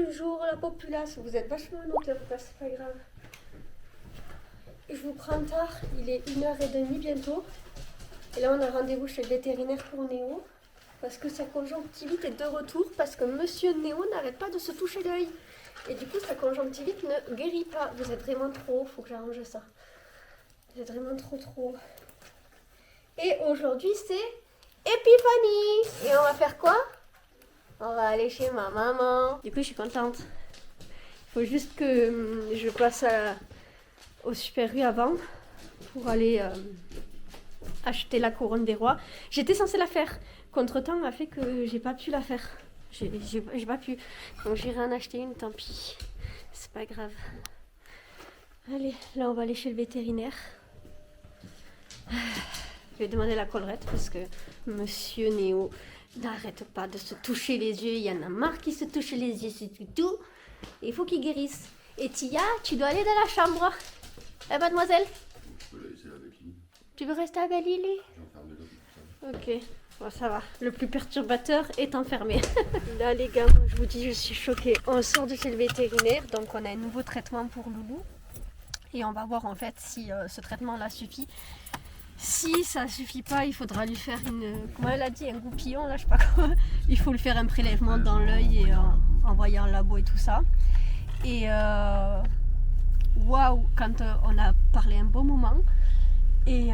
Bonjour la populace, vous êtes vachement en hauteur, c'est pas grave. Je vous prends tard, il est 1h30 bientôt. Et là on a rendez-vous chez le vétérinaire pour Néo. Parce que sa conjonctivite est de retour, parce que monsieur Néo n'arrête pas de se toucher l'œil. Et du coup sa conjonctivite ne guérit pas. Vous êtes vraiment trop haut, faut que j'arrange ça. Vous êtes vraiment trop. Et aujourd'hui c'est Épiphanie. Et on va faire quoi? On va aller chez ma maman. Du coup, je suis contente. Il faut juste que je passe au Super U avant pour aller acheter la couronne des rois. J'étais censée la faire. Contre-temps a fait que j'ai pas pu la faire. J'ai pas pu. Donc j'irai en acheter une, tant pis. C'est pas grave. Allez, là on va aller chez le vétérinaire. Je vais demander la collerette parce que monsieur Néo n'arrête pas de se toucher les yeux. Il y en a marre qui se touche les yeux, c'est tout. Il faut qu'il guérisse. Et Tia, tu dois aller dans la chambre. Eh, mademoiselle? Je peux la laisser avec Lily. Tu veux rester avec Lily? J'enferme les autres. Ok, bon, ça va. Le plus perturbateur est enfermé. Là, les gars, moi, je vous dis, je suis choquée. On sort de chez le vétérinaire, donc on a un nouveau traitement pour Loulou. Et on va voir en fait si ce traitement-là suffit. Si ça suffit pas, il faudra lui faire comment elle a dit, un goupillon, là, je sais pas quoi. Il faut lui faire un prélèvement dans l'œil et envoyer en labo et tout ça. Et waouh, quand on a parlé un bon moment, et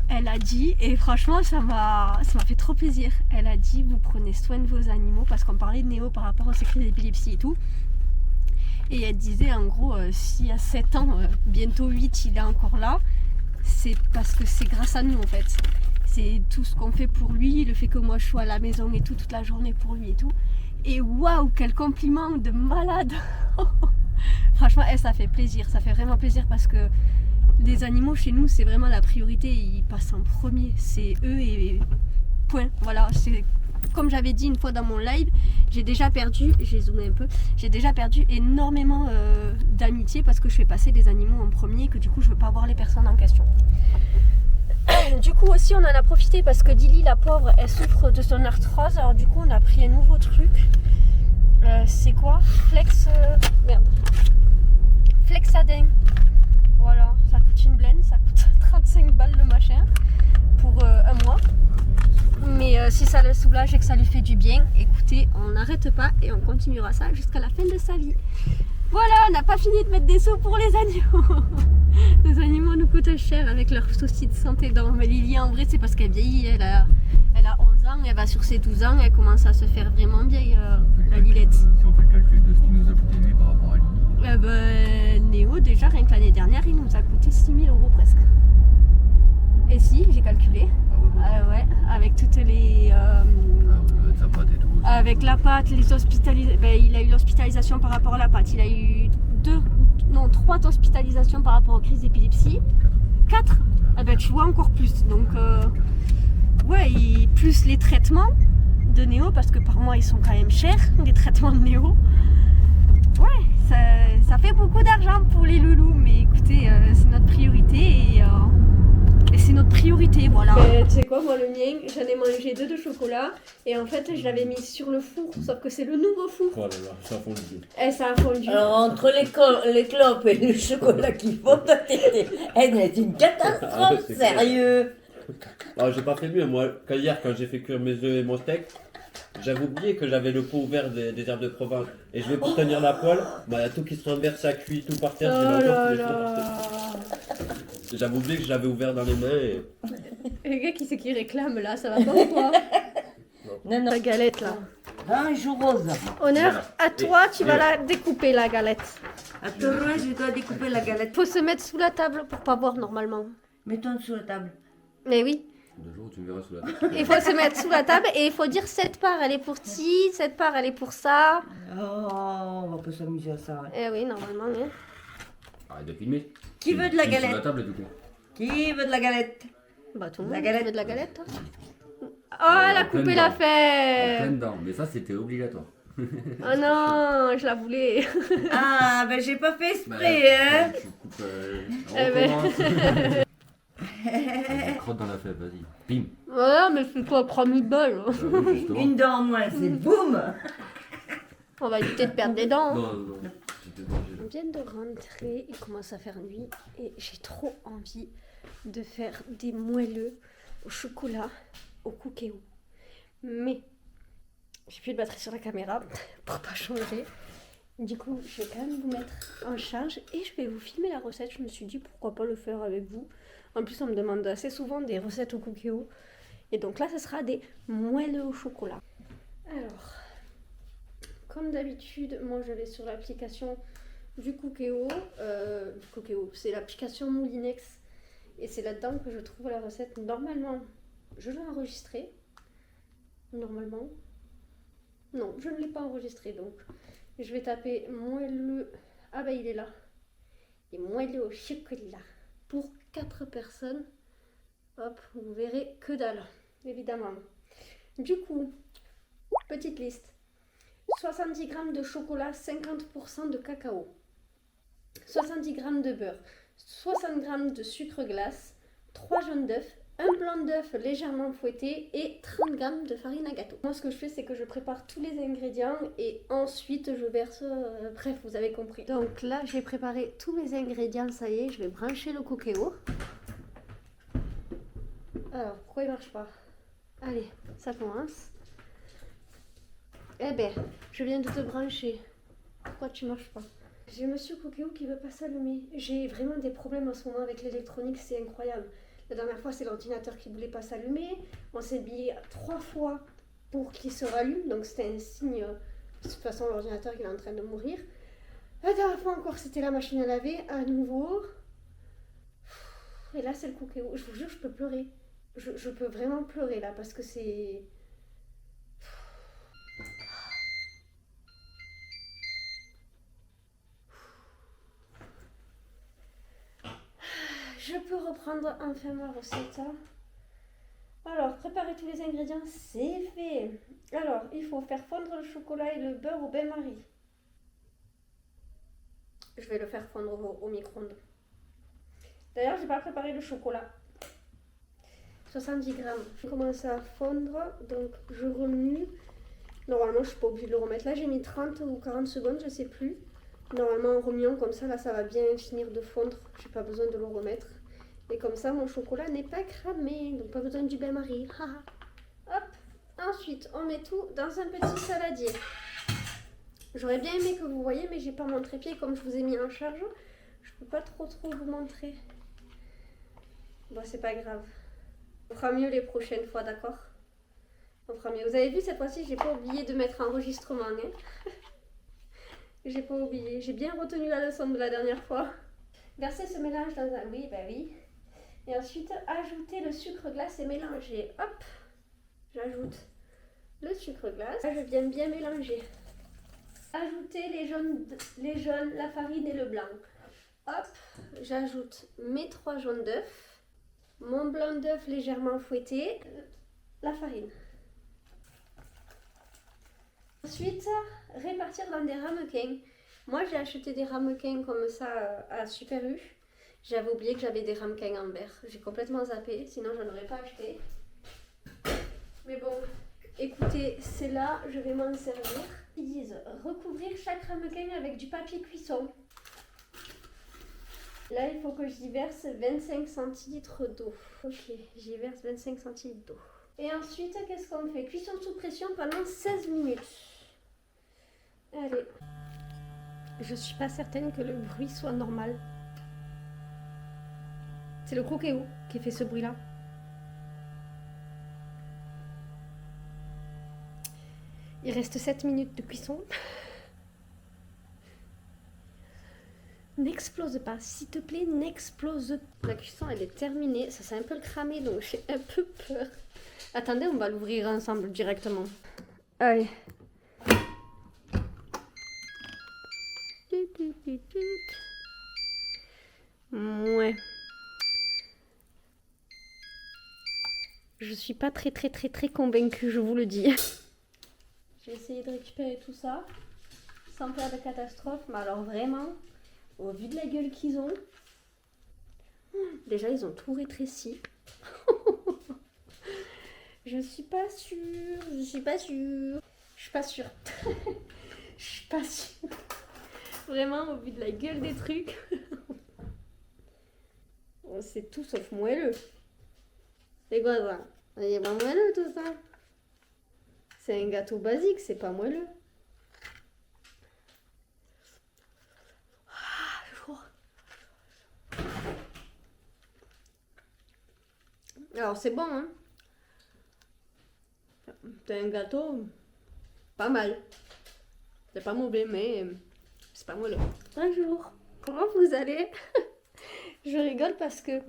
elle a dit, et franchement ça m'a fait trop plaisir, elle a dit vous prenez soin de vos animaux, parce qu'on parlait de Néo par rapport aux crises d'épilepsie et tout. Et elle disait en gros, s'il y a 7 ans, bientôt 8, il est encore là, c'est parce que c'est grâce à nous en fait. C'est tout ce qu'on fait pour lui, le fait que moi je sois à la maison et tout, toute la journée pour lui et tout. Et waouh, quel compliment de malade. Franchement, ça fait plaisir, ça fait vraiment plaisir parce que les animaux chez nous, c'est vraiment la priorité, ils passent en premier, c'est eux et point. Voilà, c'est comme j'avais dit une fois dans mon live, j'ai déjà perdu, j'ai zoomé un peu, j'ai déjà perdu énormément d'amitié parce que je fais passer les animaux en premier et que du coup je veux pas voir les personnes en question. Du coup aussi on en a profité parce que Dili, la pauvre, elle souffre de son arthrose, alors du coup on a pris un nouveau truc. C'est quoi? Flexadin. Voilà, ça coûte une blende, ça coûte 35 balles le machin pour un mois. Mais si ça le soulage et que ça lui fait du bien, écoutez, on n'arrête pas et on continuera ça jusqu'à la fin de sa vie. Voilà, on n'a pas fini de mettre des sous pour les animaux. Les animaux nous coûtent cher avec leurs soucis de santé. Donc, mais Lily, en vrai, c'est parce qu'elle vieillit. Elle a 11 ans, elle va sur ses 12 ans, elle commence à se faire vraiment vieille, la Lilette. Si on fait le calcul de ce qui nous a coûté lui par rapport à lui. Néo, déjà, rien que l'année dernière, il nous a coûté 6 000 € presque. Et si, j'ai calculé. Ouais, avec toutes les... Sa pâte et tout. Avec la pâte, les hospitalisations... il a eu l'hospitalisation par rapport à la pâte. Il a eu 3 hospitalisations par rapport aux crises d'épilepsie. 4. Tu vois, encore plus. Donc, ouais, plus les traitements de Néo, parce que par mois, ils sont quand même chers, les traitements de Néo. Ouais, ça fait beaucoup d'argent pour les loulous. Mais écoutez, c'est notre priorité et c'est notre priorité, voilà. Tu sais quoi, moi le mien, j'en ai mangé 2 de chocolat et en fait je l'avais mis sur le four, sauf que c'est le nouveau four. Oh là là, ça a fondu. Et ça a fondu. Alors entre les clopes et le chocolat qui fondent, elle est une catastrophe, c'est sérieux. Alors j'ai pas fait mieux, moi, hier quand j'ai fait cuire mes œufs et mon steak, j'avais oublié que j'avais le pot ouvert des herbes de Provence. Et je vais pour tenir la poêle, il y a tout qui se renverse, ça cuit, tout par terre. J'avais oublié que je l'avais ouvert dans les mains et... Le gars qui c'est qui réclame là, ça va pas ou quoi? Non, non. La galette là. Un jour rose. Honneur Voilà. à toi, tu vas la découper la galette. Attends, je dois découper la galette. Faut se mettre sous la table pour pas boire normalement. Mets-toi sous la table. Mais oui. De jour, tu me verras sous la table. Il faut se mettre sous la table et il faut dire cette part elle est pour ci, cette part elle est pour ça. Oh, on va pas s'amuser à ça. Eh oui, normalement, hein. Arrête de filmer. Qui veut de la Filme sur galette? la table du coup. Qui veut de la galette? Bah tout le La monde galette. veut de la galette. Oh, elle a En pleine coupé la dent. En fève. pleine dent, mais ça c'était obligatoire. Oh non, je la voulais. Ah, ben j'ai pas fait exprès, hein. Tu coupes... on Eh ben. recommence. Vas-y, crotte dans la fève, vas-y. Bim. Voilà, mais fais quoi, prends 1000 balles. Oui, justement. Une dent en moins, c'est boum. On va éviter de perdre des dents. Hein. Non, j'ai débordé On là. vient de rentrer, il commence à faire nuit et j'ai trop envie de faire des moelleux au chocolat au cookéo. Mais j'ai plus de batterie sur la caméra pour pas changer. Du coup, je vais quand même vous mettre en charge et je vais vous filmer la recette. Je me suis dit pourquoi pas le faire avec vous. En plus, on me demande assez souvent des recettes au cookéo. Et donc là, ce sera des moelleux au chocolat. Alors, comme d'habitude, moi je vais sur l'application du Cookéo. C'est l'application Moulinex. Et c'est là-dedans que je trouve la recette. Normalement, je l'ai enregistrée. Normalement. Non, je ne l'ai pas enregistrée. Donc, je vais taper moelleux. Ah bah il est là. Les moelleux au chocolat. Pour 4 personnes. Hop, vous verrez que dalle. Évidemment. Du coup, petite liste. 70 g de chocolat, 50% de cacao. 70 g de beurre. 60 g de sucre glace. 3 jaunes d'œufs. Un blanc d'œuf légèrement fouetté et 30 g de farine à gâteau. Moi, ce que je fais, c'est que je prépare tous les ingrédients et ensuite je verse. Bref, vous avez compris. Donc là, j'ai préparé tous mes ingrédients. Ça y est, je vais brancher le cookéo. Alors, pourquoi il marche pas? Allez, ça commence. Eh ben, je viens de te brancher. Pourquoi tu marches pas? J'ai monsieur Cookéo qui veut pas s'allumer. J'ai vraiment des problèmes en ce moment avec l'électronique, c'est incroyable. La dernière fois, c'est l'ordinateur qui voulait pas s'allumer. On s'est habillé 3 fois pour qu'il se rallume, donc c'était un signe. De toute façon, l'ordinateur il est en train de mourir. La dernière fois encore, c'était la machine à laver, à nouveau. Et là, c'est le Cookéo. Je vous jure, je peux pleurer. Je peux vraiment pleurer là parce que c'est. Je peux reprendre enfin ma recette. Alors, préparer tous les ingrédients, c'est fait. Alors, il faut faire fondre le chocolat et le beurre au bain-marie. Je vais le faire fondre au micro-ondes. D'ailleurs, j'ai pas préparé le chocolat. 70 g. Je commence à fondre, donc je remue. Normalement, je suis pas obligée de le remettre. Là, j'ai mis 30 ou 40 secondes, je sais plus. Normalement, en remuant comme ça, là, ça va bien finir de fondre. J'ai pas besoin de le remettre. Et comme ça, mon chocolat n'est pas cramé. Donc, pas besoin du bain-marie. Hop. Ensuite, on met tout dans un petit saladier. J'aurais bien aimé que vous voyez, mais j'ai pas mon trépied comme je vous ai mis en charge. Je peux pas trop vous montrer. Bon, c'est pas grave. On fera mieux les prochaines fois, d'accord? On fera mieux. Vous avez vu, cette fois-ci, j'ai pas oublié de mettre enregistrement. Hein. J'ai pas oublié. J'ai bien retenu la leçon de la dernière fois. Versez ce mélange dans un... Oui, bah oui. Et ensuite, ajoutez le sucre glace et mélanger. Hop, j'ajoute le sucre glace. Là, je viens bien mélanger. Ajoutez les jaunes, la farine et le blanc. Hop, j'ajoute mes 3 jaunes d'œufs, mon blanc d'œuf légèrement fouetté, la farine. Ensuite, répartir dans des ramequins. Moi, j'ai acheté des ramequins comme ça à Super U. J'avais oublié que j'avais des ramequins en verre. J'ai complètement zappé, sinon je n'aurais pas acheté. Mais bon, écoutez, c'est là, je vais m'en servir. Ils disent recouvrir chaque ramequin avec du papier cuisson. Là, il faut que j'y verse 25 centilitres d'eau. Ok, j'y verse 25 centilitres d'eau. Et ensuite, qu'est-ce qu'on fait? Cuisson sous pression pendant 16 minutes. Allez. Je suis pas certaine que le bruit soit normal. C'est le Cookéo qui fait ce bruit-là. Il reste 7 minutes de cuisson. N'explose pas, s'il te plaît, n'explose pas. La cuisson, elle est terminée. Ça s'est un peu cramé, donc j'ai un peu peur. Attendez, on va l'ouvrir ensemble directement. Allez. Ouais. Je suis pas très convaincue, je vous le dis. J'ai essayé de récupérer tout ça sans faire de catastrophe, mais alors vraiment, au vu de la gueule qu'ils ont, déjà ils ont tout rétréci. Je suis pas sûre. Je suis pas sûre. Vraiment, au vu de la gueule des trucs. C'est tout sauf moelleux. C'est quoi ça? C'est pas moelleux tout ça. C'est un gâteau basique, c'est pas moelleux. Alors c'est bon, hein. C'est un gâteau pas mal. C'est pas mauvais, mais c'est pas moelleux. Bonjour, comment vous allez? Je rigole parce que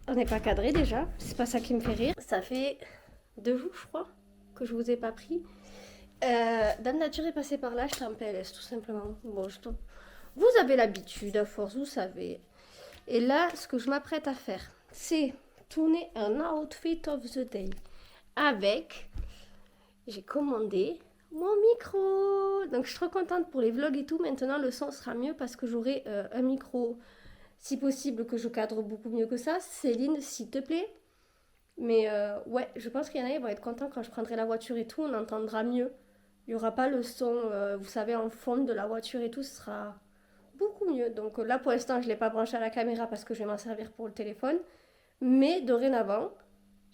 on n'est pas cadré déjà, c'est pas ça qui me fait rire. Ça fait 2 jours, je crois, que je vous ai pas pris. Dame Nature est passée par là, j'étais en PLS tout simplement. Bon, vous avez l'habitude, à force, vous savez. Et là, ce que je m'apprête à faire, c'est tourner un outfit of the day avec, j'ai commandé mon micro. Donc je suis trop contente pour les vlogs et tout. Maintenant le son sera mieux parce que j'aurai un micro, si possible que je cadre beaucoup mieux que ça. Céline, s'il te plaît. Mais ouais, je pense qu'il y en a qui vont être contents quand je prendrai la voiture et tout, on entendra mieux. Il n'y aura pas le son, vous savez, en fond de la voiture et tout, ce sera beaucoup mieux. Donc là pour l'instant je ne l'ai pas branché à la caméra parce que je vais m'en servir pour le téléphone. Mais dorénavant,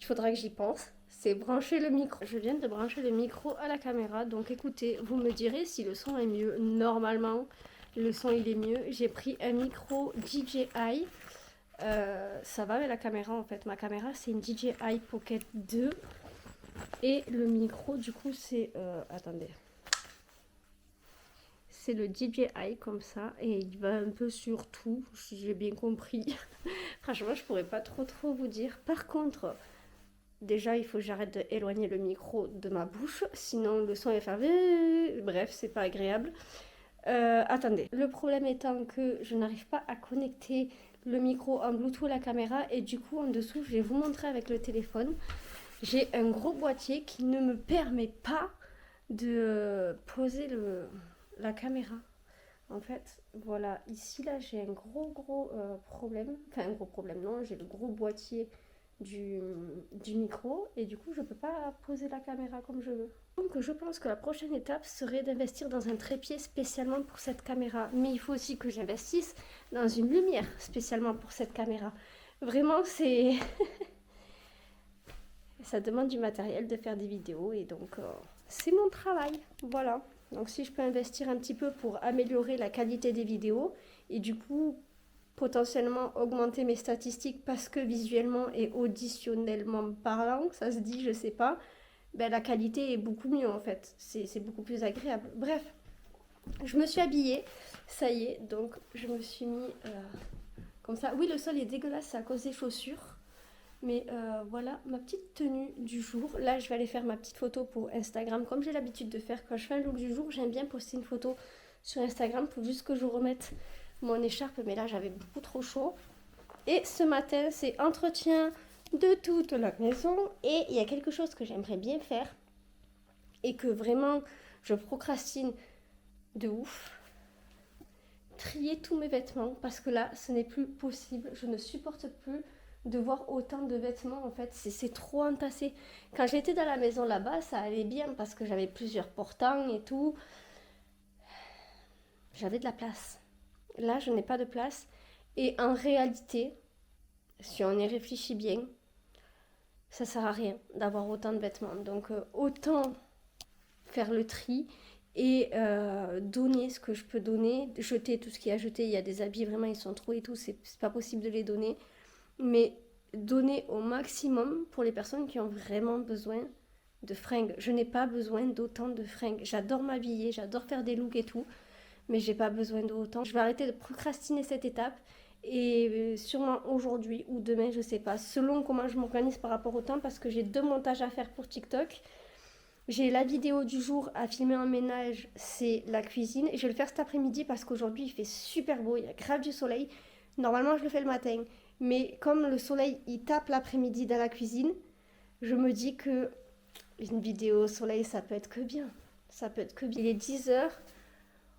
il faudra que j'y pense, c'est brancher le micro. Je viens de brancher le micro à la caméra, donc écoutez, vous me direz si le son est mieux. Normalement, le son il est mieux. J'ai pris un micro DJI, ça va avec la caméra en fait. Ma caméra c'est une DJI Pocket 2 et le micro du coup c'est... attendez. C'est le DJI comme ça et il va un peu sur tout, si j'ai bien compris. Franchement, je pourrais pas trop vous dire. Par contre, déjà, il faut que j'arrête d'éloigner le micro de ma bouche, sinon le son va faire... Bref, c'est pas agréable. Attendez, le problème étant que je n'arrive pas à connecter le micro en Bluetooth à la caméra et du coup, en dessous, je vais vous montrer avec le téléphone. J'ai un gros boîtier qui ne me permet pas de poser la caméra. En fait, voilà, ici là j'ai un gros problème, enfin un gros problème, non, j'ai le gros boîtier du micro et du coup je peux pas poser la caméra comme je veux. Donc je pense que la prochaine étape serait d'investir dans un trépied spécialement pour cette caméra, mais il faut aussi que j'investisse dans une lumière spécialement pour cette caméra. Vraiment c'est... ça demande du matériel de faire des vidéos et donc c'est mon travail, voilà. Donc si je peux investir un petit peu pour améliorer la qualité des vidéos et du coup potentiellement augmenter mes statistiques parce que visuellement et auditionnellement parlant, ça se dit, je sais pas, ben la qualité est beaucoup mieux en fait, c'est beaucoup plus agréable. Bref, je me suis habillée, ça y est, donc je me suis mis comme ça. Oui, le sol est dégueulasse, c'est à cause des chaussures. Mais voilà ma petite tenue du jour. Là, je vais aller faire ma petite photo pour Instagram. Comme j'ai l'habitude de faire quand je fais un look du jour, j'aime bien poster une photo sur Instagram. Il faut juste que je remette mon écharpe. Mais là, j'avais beaucoup trop chaud. Et ce matin, c'est entretien de toute la maison. Et il y a quelque chose que j'aimerais bien faire. Et que vraiment, je procrastine de ouf. Trier tous mes vêtements. Parce que là, ce n'est plus possible. Je ne supporte plus de voir autant de vêtements en fait, c'est trop entassé. Quand j'étais dans la maison là-bas, ça allait bien parce que j'avais plusieurs portants et tout. J'avais de la place. Là, je n'ai pas de place. Et en réalité, si on y réfléchit bien, ça sert à rien d'avoir autant de vêtements. Donc, autant faire le tri et donner ce que je peux donner, jeter tout ce qu'il y a à jeter. Il y a des habits, vraiment, ils sont trop et tout, c'est pas possible de les donner. Mais donner au maximum pour les personnes qui ont vraiment besoin de fringues. Je n'ai pas besoin d'autant de fringues. J'adore m'habiller, j'adore faire des looks et tout, mais j'ai pas besoin d'autant. Je vais arrêter de procrastiner cette étape et sûrement aujourd'hui ou demain, je sais pas, selon comment je m'organise par rapport au temps, parce que j'ai 2 montages à faire pour TikTok. J'ai la vidéo du jour à filmer en ménage, c'est la cuisine. Et je vais le faire cet après-midi parce qu'aujourd'hui il fait super beau, il y a grave du soleil. Normalement je le fais le matin. Mais comme le soleil, il tape l'après-midi dans la cuisine, je me dis que une vidéo au soleil, ça peut être que bien. Ça peut être que bien. Il est 10h.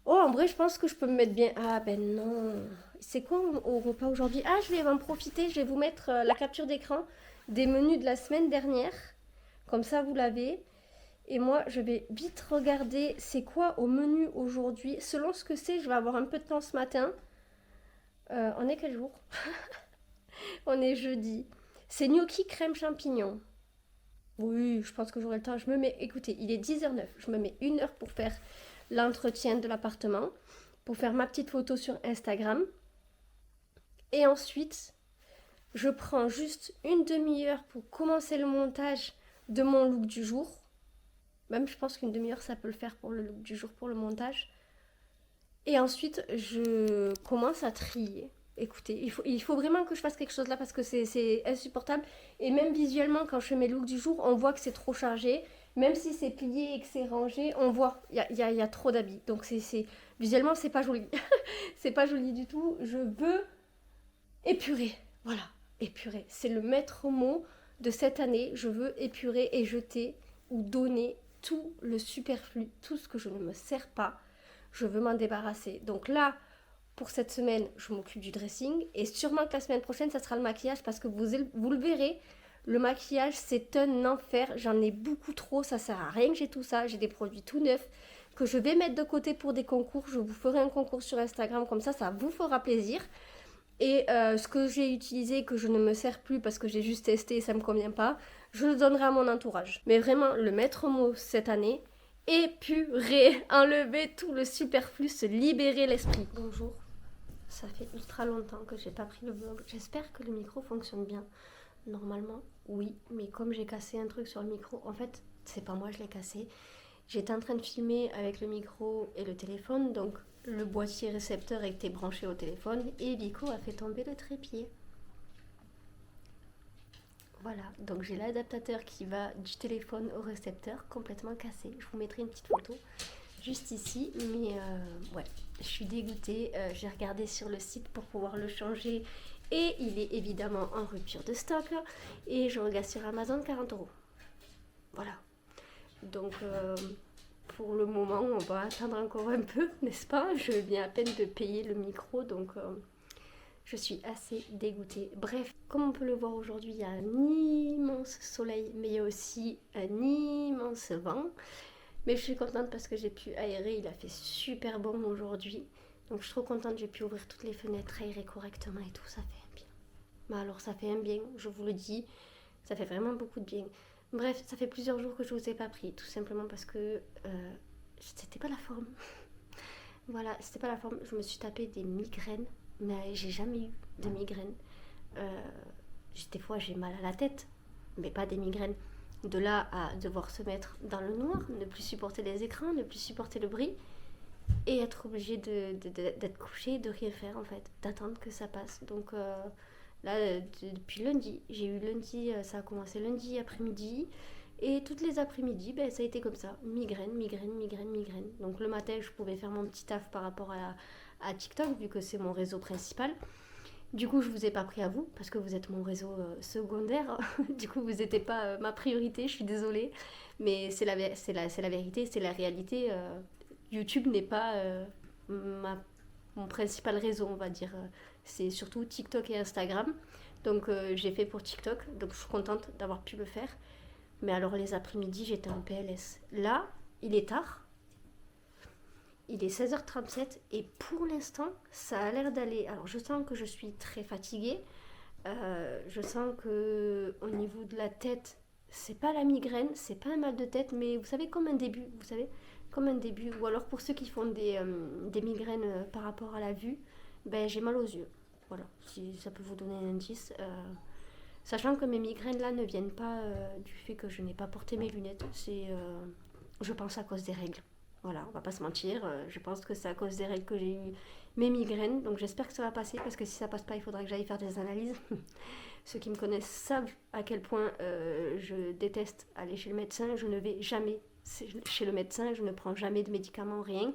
Oh, en vrai, je pense que je peux me mettre bien. Ah, ben non. C'est quoi au repas aujourd'hui? Ah, je vais en profiter. Je vais vous mettre la capture d'écran des menus de la semaine dernière. Comme ça, vous l'avez. Et moi, je vais vite regarder c'est quoi au menu aujourd'hui. Selon ce que c'est, je vais avoir un peu de temps ce matin. On est quel jour? On est jeudi. C'est gnocchi crème champignon. Oui, je pense que j'aurai le temps. Écoutez, il est 10h09. Je me mets 1 heure pour faire l'entretien de l'appartement, pour faire ma petite photo sur Instagram. Et ensuite, je prends juste une demi-heure pour commencer le montage de mon look du jour. Même je pense qu'une demi-heure, ça peut le faire pour le look du jour, pour le montage. Et ensuite, je commence à trier. Écoutez, il faut vraiment que je fasse quelque chose là parce que c'est insupportable. Et même visuellement, quand je fais mes looks du jour, on voit que c'est trop chargé. Même si c'est plié et que c'est rangé, on voit, il y a trop d'habits. Donc visuellement, c'est pas joli. C'est pas joli du tout. Je veux épurer. Voilà, épurer. C'est le maître mot de cette année. Je veux épurer et jeter ou donner tout le superflu, tout ce que je ne me sers pas. Je veux m'en débarrasser. Donc là, pour cette semaine, je m'occupe du dressing. Et sûrement que la semaine prochaine, ça sera le maquillage parce que vous le verrez. Le maquillage, c'est un enfer. J'en ai beaucoup trop. Ça sert à rien que j'ai tout ça. J'ai des produits tout neufs que je vais mettre de côté pour des concours. Je vous ferai un concours sur Instagram. Comme ça vous fera plaisir. Et ce que j'ai utilisé, que je ne me sers plus parce que j'ai juste testé et ça ne me convient pas, je le donnerai à mon entourage. Mais vraiment, le maître mot cette année, épurer, enlever tout le superflu, se libérer l'esprit. Bonjour. Ça fait ultra longtemps que j'ai pas pris le vlog. J'espère que le micro fonctionne bien. Normalement, oui, mais comme j'ai cassé un truc sur le micro, en fait, c'est pas moi, je l'ai cassé. J'étais en train de filmer avec le micro et le téléphone, donc le boîtier récepteur était branché au téléphone et Lico a fait tomber le trépied. Voilà, donc j'ai l'adaptateur qui va du téléphone au récepteur complètement cassé. Je vous mettrai une petite photo juste ici, mais ouais, je suis dégoûtée. J'ai regardé sur le site pour pouvoir le changer et il est évidemment en rupture de stock et je regarde sur Amazon 40 €. Voilà, donc pour le moment on va attendre encore un peu, n'est-ce pas? Je viens à peine de payer le micro, donc je suis assez dégoûtée. Bref, comme on peut le voir aujourd'hui, il y a un immense soleil, mais il y a aussi un immense vent. Mais je suis contente parce que j'ai pu aérer, il a fait super bon aujourd'hui. Donc je suis trop contente, j'ai pu ouvrir toutes les fenêtres, aérer correctement et tout, ça fait un bien. Mais alors ça fait un bien, je vous le dis, ça fait vraiment beaucoup de bien. Bref, ça fait plusieurs jours que je ne vous ai pas pris, tout simplement parce que c'était pas la forme. Voilà, c'était pas la forme. Je me suis tapé des migraines, mais j'ai jamais eu de migraines. Des fois j'ai mal à la tête, mais pas des migraines. De là à devoir se mettre dans le noir, ne plus supporter les écrans, ne plus supporter le bruit et être obligé d'être couché, de rien faire en fait, d'attendre que ça passe. Donc là, depuis lundi, ça a commencé lundi après-midi et toutes les après-midi, ça a été comme ça, migraine. Donc le matin, je pouvais faire mon petit taf par rapport à TikTok vu que c'est mon réseau principal. Du coup, je vous ai pas pris à vous parce que vous êtes mon réseau secondaire. Du coup, vous n'étiez pas ma priorité. Je suis désolée, mais c'est la vérité, c'est la réalité. YouTube n'est pas mon principal réseau, on va dire. C'est surtout TikTok et Instagram. Donc, j'ai fait pour TikTok. Donc, je suis contente d'avoir pu le faire. Mais alors, les après-midi, j'étais en PLS. Là, il est tard. Il est 16h37 et pour l'instant, ça a l'air d'aller. Alors, je sens que je suis très fatiguée. Je sens que au niveau de la tête, c'est pas la migraine, c'est pas un mal de tête, mais vous savez, comme un début. Ou alors pour ceux qui font des migraines par rapport à la vue, j'ai mal aux yeux. Voilà, si ça peut vous donner un indice. Sachant que mes migraines là ne viennent pas du fait que je n'ai pas porté mes lunettes. C'est, je pense, à cause des règles. Voilà, on va pas se mentir, je pense que c'est à cause des règles que j'ai eu mes migraines, donc j'espère que ça va passer, parce que si ça passe pas, il faudra que j'aille faire des analyses. Ceux qui me connaissent savent à quel point je déteste aller chez le médecin, je ne vais jamais chez le médecin, je ne prends jamais de médicaments, rien.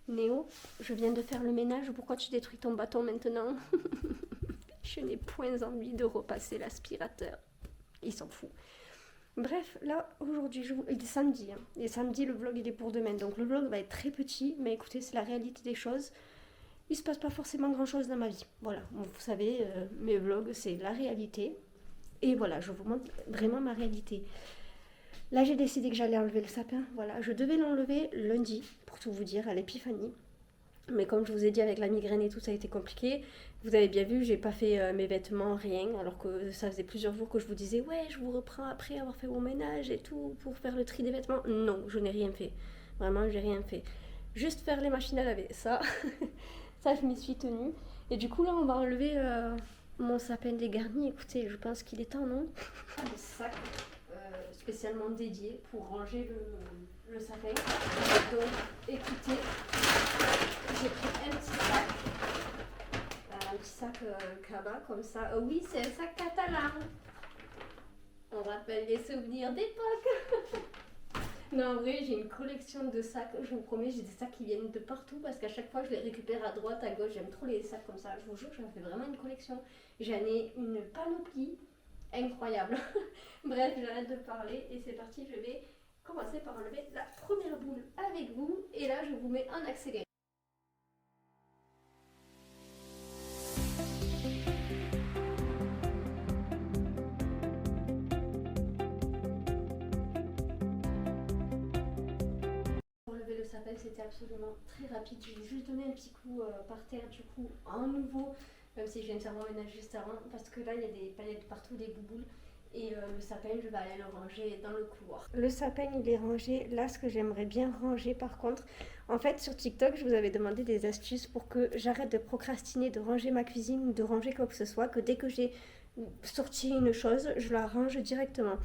Néo, je viens de faire le ménage, pourquoi tu détruis ton bâton maintenant? Je n'ai point envie de repasser l'aspirateur, il s'en fout. Bref, là, aujourd'hui, il est samedi. Et samedi, le vlog, il est pour demain. Donc, le vlog va être très petit. Mais écoutez, c'est la réalité des choses. Il se passe pas forcément grand-chose dans ma vie. Voilà, bon, vous savez, mes vlogs, c'est la réalité. Et voilà, je vous montre vraiment ma réalité. Là, j'ai décidé que j'allais enlever le sapin. Voilà, je devais l'enlever lundi, pour tout vous dire, à l'épiphanie. Mais comme je vous ai dit, avec la migraine et tout, ça a été compliqué. Vous avez bien vu, j'ai pas fait mes vêtements, rien. Alors que ça faisait plusieurs jours que je vous disais, ouais, je vous reprends après avoir fait mon ménage et tout, pour faire le tri des vêtements. Non, je n'ai rien fait. Vraiment, j'ai rien fait. Juste faire les machines à laver, ça, ça, je m'y suis tenue. Et du coup, là, on va enlever mon sapin dégarni. Écoutez, je pense qu'il est temps, non? Le sac spécialement dédié pour ranger le sapin. Donc, écoutez, j'ai pris un petit sac Kaba comme ça. Oui, c'est un sac catalan. On rappelle les souvenirs d'époque. Non, en vrai, j'ai une collection de sacs. Je vous promets, j'ai des sacs qui viennent de partout parce qu'à chaque fois, je les récupère à droite, à gauche. J'aime trop les sacs comme ça. Je vous jure, j'en fais vraiment une collection. J'en ai une panoplie incroyable. Bref, j'arrête de parler et c'est parti. Je vais commencer par enlever la première boule avec vous. Et là, je vous mets en accéléré. Enlever le sapin, c'était absolument très rapide. Je vais juste donner un petit coup par terre, du coup, en nouveau, même si je viens de faire mon ménage juste avant, parce que là, il y a des paillettes partout, des bouboules. Et le sapin, je vais aller le ranger dans le couloir. Le sapin, il est rangé. Là, ce que j'aimerais bien ranger, par contre, en fait, sur TikTok, je vous avais demandé des astuces pour que j'arrête de procrastiner, de ranger ma cuisine ou de ranger quoi que ce soit, que dès que j'ai sorti une chose, je la range directement.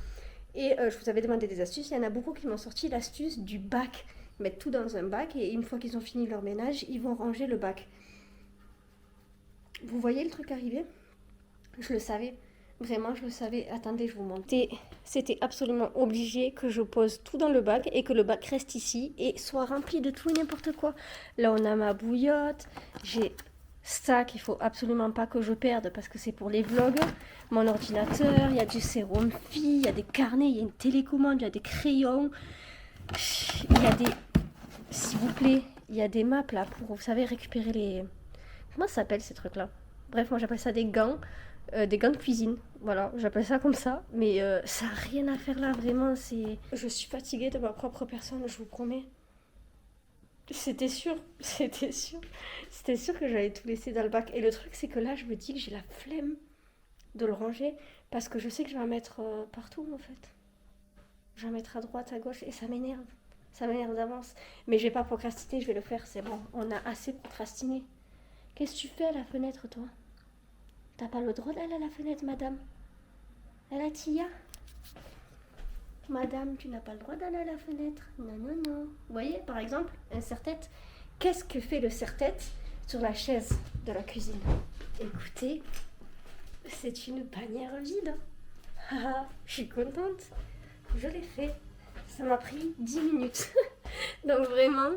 Et je vous avais demandé des astuces. Il y en a beaucoup qui m'ont sorti l'astuce du bac. Ils mettent tout dans un bac et une fois qu'ils ont fini leur ménage, ils vont ranger le bac. Vous voyez le truc arriver? Je le savais. Vraiment, je le savais. Attendez, je vous montre. C'était absolument obligé que je pose tout dans le bac et que le bac reste ici et soit rempli de tout et n'importe quoi. Là, on a ma bouillotte. J'ai ça qu'il faut absolument pas que je perde parce que c'est pour les vlogs. Mon ordinateur, il y a du sérum fille, il y a des carnets, il y a une télécommande, il y a des crayons. Il y a des... S'il vous plaît, il y a des maps là pour, vous savez, récupérer les... Comment ça s'appelle ces trucs là? Bref, moi j'appelle ça des gants de cuisine. Voilà, j'appelle ça comme ça. Mais ça n'a rien à faire là, vraiment. Je suis fatiguée de ma propre personne, je vous promets. C'était sûr, c'était sûr. C'était sûr que j'allais tout laisser dans le bac. Et le truc, c'est que là, je me dis que j'ai la flemme de le ranger. Parce que je sais que je vais en mettre partout, en fait. Je vais en mettre à droite, à gauche. Et ça m'énerve. Ça m'énerve d'avance. Mais je vais pas procrastiner, je vais le faire. C'est bon, on a assez procrastiné. Qu'est-ce que tu fais à la fenêtre, toi? T'as pas le droit d'aller à la fenêtre, madame. À la Tia. Madame, tu n'as pas le droit d'aller à la fenêtre. Non, non, non. Vous voyez, par exemple, un serre-tête. Qu'est-ce que fait le serre-tête sur la chaise de la cuisine? Écoutez, c'est une bannière vide. Ah, je suis contente. Je l'ai fait. Ça m'a pris 10 minutes. Donc vraiment,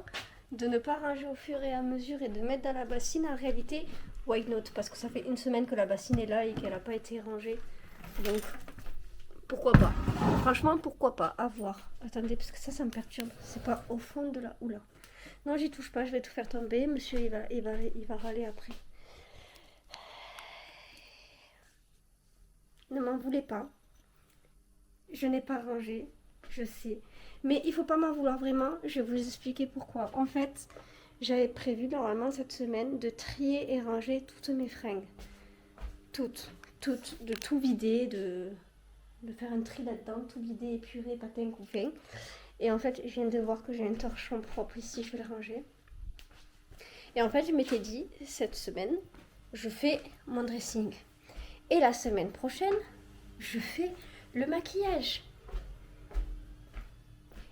de ne pas ranger au fur et à mesure et de mettre dans la bassine, en réalité, why not? Parce que ça fait une semaine que la bassine est là et qu'elle n'a pas été rangée. Donc, pourquoi pas? Franchement, pourquoi pas? À voir. Attendez, parce que ça me perturbe. C'est pas au fond de la... Oula. Non, j'y touche pas, je vais tout faire tomber. Monsieur, il va râler après. Ne m'en voulez pas. Je n'ai pas rangé, je sais. Mais il faut pas m'en vouloir vraiment, je vais vous expliquer pourquoi. En fait, j'avais prévu normalement cette semaine de trier et ranger toutes mes fringues. Toutes, de tout vider, de faire un tri là-dedans, tout vider, épurer, patin, couffin. Et en fait, je viens de voir que j'ai un torchon propre ici, je vais le ranger. Et en fait, je m'étais dit, cette semaine, je fais mon dressing. Et la semaine prochaine, je fais le maquillage.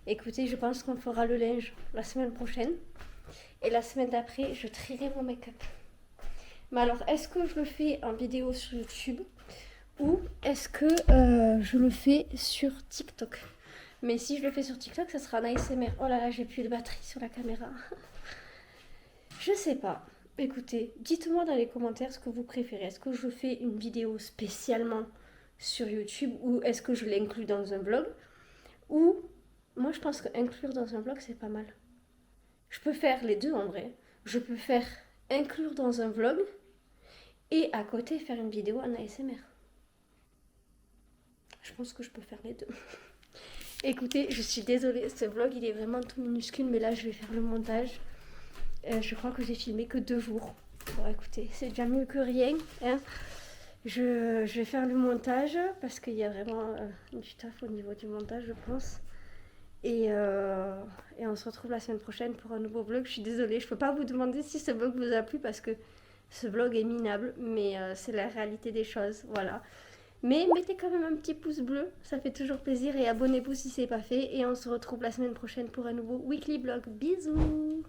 Écoutez, je pense qu'on fera le linge la semaine prochaine. Et la semaine d'après, je trierai mon make-up. Mais alors, est-ce que je le fais en vidéo sur YouTube ou est-ce que je le fais sur TikTok? Mais si je le fais sur TikTok, ça sera un ASMR. Oh là là, j'ai plus de batterie sur la caméra. Je sais pas. Écoutez, dites-moi dans les commentaires ce que vous préférez. Est-ce que je fais une vidéo spécialement sur YouTube ou est-ce que je l'inclus dans un vlog? Ou, moi je pense qu'inclure dans un vlog c'est pas mal. Je peux faire les deux en vrai. Je peux faire inclure dans un vlog et à côté faire une vidéo en ASMR. Je pense que je peux faire les deux. Écoutez, je suis désolée, ce vlog il est vraiment tout minuscule, mais là je vais faire le montage. Je crois que j'ai filmé que 2 jours. Bon écoutez, c'est déjà mieux que rien. Hein. Je vais faire le montage parce qu'il y a vraiment du taf au niveau du montage, je pense. Et on se retrouve la semaine prochaine pour un nouveau vlog. Je suis désolée, je peux pas vous demander si ce vlog vous a plu parce que ce vlog est minable, mais c'est la réalité des choses, voilà. Mais mettez quand même un petit pouce bleu, ça fait toujours plaisir, et abonnez-vous si c'est pas fait. Et on se retrouve la semaine prochaine pour un nouveau weekly vlog. Bisous!